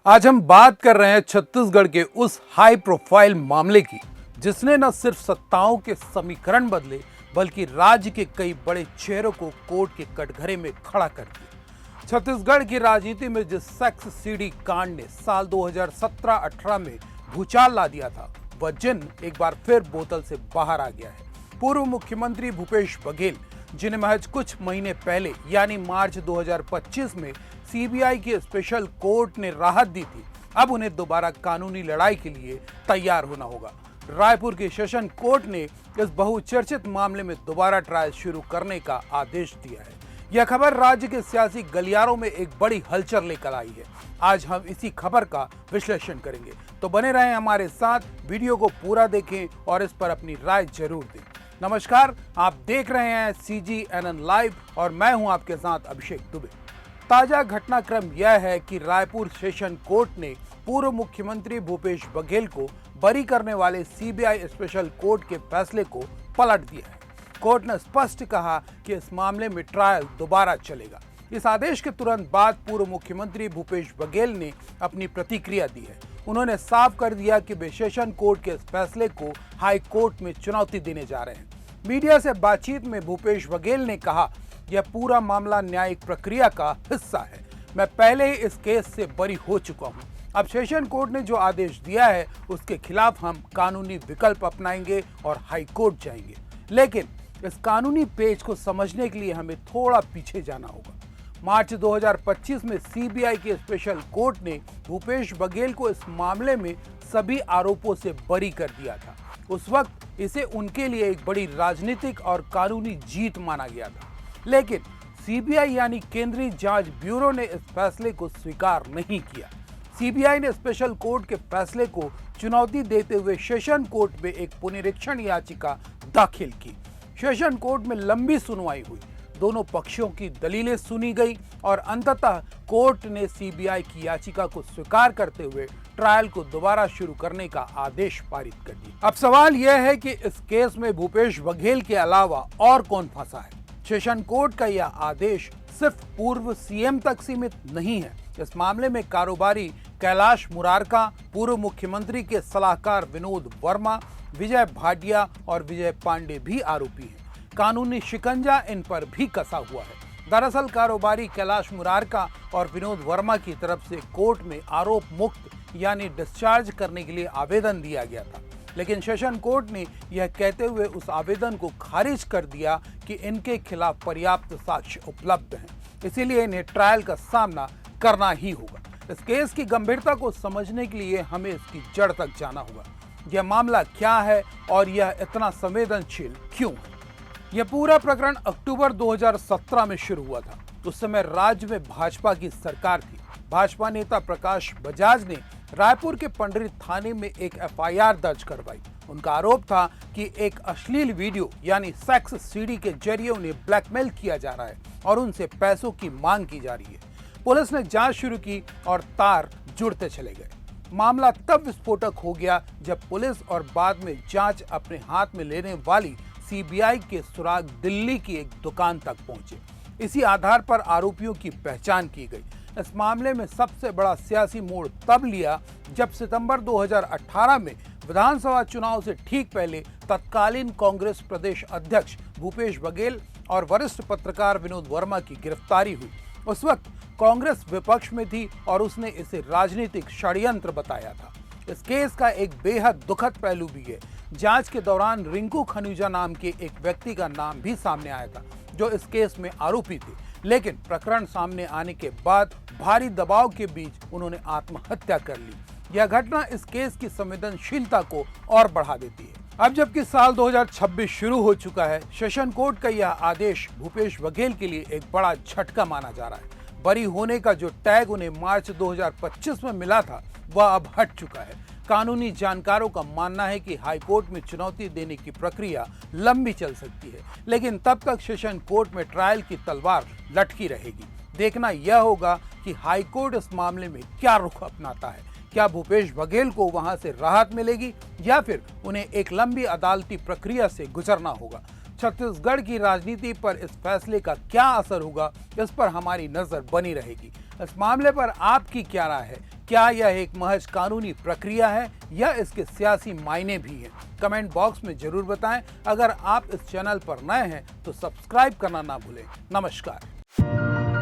आज हम बात कर रहे हैं छत्तीसगढ़ के उस हाई प्रोफाइल मामले की जिसने न सिर्फ सत्ताओं के समीकरण बदले बल्कि राज्य के कई बड़े चेहरों को कोर्ट के कटघरे में खड़ा कर दिया। छत्तीसगढ़ की राजनीति में जिस सेक्स सीडी कांड ने साल 2017-18 में भूचाल ला दिया था, वह जिन एक बार फिर बोतल से बाहर आ गया है। पूर्व मुख्यमंत्री भूपेश बघेल, जिन्हें महज कुछ महीने पहले यानी मार्च 2025 में सीबीआई की स्पेशल कोर्ट ने राहत दी थी, अब उन्हें दोबारा कानूनी लड़ाई के लिए तैयार होना होगा। रायपुर की सेशन कोर्ट ने इस बहुचर्चित मामले में दोबारा ट्रायल शुरू करने का आदेश दिया है। यह खबर राज्य के सियासी गलियारों में एक बड़ी हलचल लेकर आई है। आज हम इसी खबर का विश्लेषण करेंगे, तो बने रहें हमारे साथ, वीडियो को पूरा देखें और इस पर अपनी राय जरूर दें। नमस्कार, आप देख रहे हैं CGNN लाइव और मैं हूं आपके साथ अभिषेक दुबे। ताजा घटनाक्रम यह है कि रायपुर सेशन कोर्ट ने पूर्व मुख्यमंत्री भूपेश बघेल को बरी करने वाले सीबीआई स्पेशल कोर्ट के फैसले को पलट दिया है। कोर्ट ने स्पष्ट कहा कि इस मामले में ट्रायल दोबारा चलेगा। इस आदेश के तुरंत बाद पूर्व मुख्यमंत्री भूपेश बघेल ने अपनी प्रतिक्रिया दी है। उन्होंने साफ कर दिया कि वे सेशन कोर्ट के इस फैसले को हाई कोर्ट में चुनौती देने जा रहे हैं। मीडिया से बातचीत में भूपेश बघेल ने कहा, यह पूरा मामला न्यायिक प्रक्रिया का हिस्सा है। मैं पहले ही इस केस से बरी हो चुका हूं। अब सेशन कोर्ट ने जो आदेश दिया है उसके खिलाफ हम कानूनी विकल्प अपनाएंगे और हाई कोर्ट जाएंगे। लेकिन इस कानूनी पेच को समझने के लिए हमें थोड़ा पीछे जाना होगा। मार्च 2025 में सीबीआई की स्पेशल कोर्ट ने भूपेश बघेल को इस मामले में सभी आरोपों से बरी कर दिया था। उस वक्त इसे उनके लिए एक बड़ी राजनीतिक और कानूनी जीत माना गया था। लेकिन सीबीआई यानी केंद्रीय जांच ब्यूरो ने इस फैसले को स्वीकार नहीं किया। सीबीआई ने स्पेशल कोर्ट के फैसले को चुनौती देते हुए सेशन कोर्ट में एक पुनरीक्षण याचिका दाखिल की। सेशन कोर्ट में लंबी सुनवाई हुई, दोनों पक्षों की दलीलें सुनी गई और अंततः कोर्ट ने सीबीआई की याचिका को स्वीकार करते हुए ट्रायल को दोबारा शुरू करने का आदेश पारित कर दिया। अब सवाल यह है कि इस केस में भूपेश बघेल के अलावा और कौन फंसा है। सेशन कोर्ट का यह आदेश सिर्फ पूर्व सीएम तक सीमित नहीं है। इस मामले में कारोबारी कैलाश मुरारका, पूर्व मुख्यमंत्री के सलाहकार विनोद वर्मा, विजय भाटिया और विजय पांडे भी आरोपी हैं। कानूनी शिकंजा इन पर भी कसा हुआ है। दरअसल कारोबारी कैलाश मुरारका और विनोद वर्मा की तरफ से कोर्ट में आरोप मुक्त यानी डिस्चार्ज करने के लिए आवेदन दिया गया था, लेकिन सेशन कोर्ट ने यह कहते हुए उस आवेदन को खारिज कर दिया कि इनके खिलाफ पर्याप्त साक्ष्य उपलब्ध हैं, इसीलिए इन्हें ट्रायल का सामना करना ही होगा। इस केस की गंभीरता को समझने के लिए हमें इसकी जड़ तक जाना होगा। यह मामला क्या है और यह इतना संवेदनशील क्यों है। यह पूरा प्रकरण अक्टूबर 2017 में शुरू हुआ था। उस समय राज्य में भाजपा की सरकार थी। भाजपा नेता प्रकाश बजाज ने रायपुर के पंडरित थाने में एक FIR दर्ज करवाई। उनका आरोप था कि एक अश्लील वीडियो यानी सेक्स सीडी के जरिए उन्हें ब्लैकमेल किया जा रहा है और उनसे पैसों की मांग की जा रही है। पुलिस ने जांच शुरू की और तार जुड़ते चले गए। मामला तब विस्फोटक हो गया जब पुलिस और बाद में जांच अपने हाथ में लेने वाली सीबीआई के सुराग दिल्ली की एक दुकान तक पहुंचे। इसी आधार पर आरोपियों की पहचान की गई। इस मामले में सबसे बड़ा सियासी मोड़ तब लिया जब सितंबर 2018 में विधानसभा चुनाव से ठीक पहले तत्कालीन कांग्रेस प्रदेश अध्यक्ष भूपेश बघेल और वरिष्ठ पत्रकार विनोद वर्मा की गिरफ्तारी हुई। उस वक्त कांग्रेस विपक्ष में थी और उसने इसे राजनीतिक षड्यंत्र बताया था। इस केस का एक बेहद दुखद पहलू भी है। जांच के दौरान रिंकू खनूजा नाम के एक व्यक्ति का नाम भी सामने आया था जो इस केस में आरोपी थे, लेकिन प्रकरण सामने आने के बाद भारी दबाव के बीच उन्होंने आत्महत्या कर ली। यह घटना इस केस की संवेदनशीलता को और बढ़ा देती है। अब जबकि साल 2026 शुरू हो चुका है, सेशन कोर्ट का यह आदेश भूपेश बघेल के लिए एक बड़ा झटका माना जा रहा है। बरी होने का जो टैग उन्हें मार्च 2025 में मिला था, वह अब हट चुका है। कानूनी जानकारों का मानना है कि हाई कोर्ट में चुनौती देने की प्रक्रिया लंबी चल सकती है, लेकिन तब तक सेशन कोर्ट में ट्रायल की तलवार लटकी रहेगी। देखना यह होगा कि हाई कोर्ट इस मामले में क्या रुख अपनाता है। क्या भूपेश बघेल को वहां से राहत मिलेगी या फिर उन्हें एक लंबी अदालती प्रक्रिया से गुजरना होगा। छत्तीसगढ़ की राजनीति पर इस फैसले का क्या असर होगा, इस पर हमारी नजर बनी रहेगी। इस मामले पर आपकी क्या राय है? क्या यह एक महज कानूनी प्रक्रिया है या इसके सियासी मायने भी हैं? कमेंट बॉक्स में जरूर बताएं। अगर आप इस चैनल पर नए हैं तो सब्सक्राइब करना ना भूलें। नमस्कार।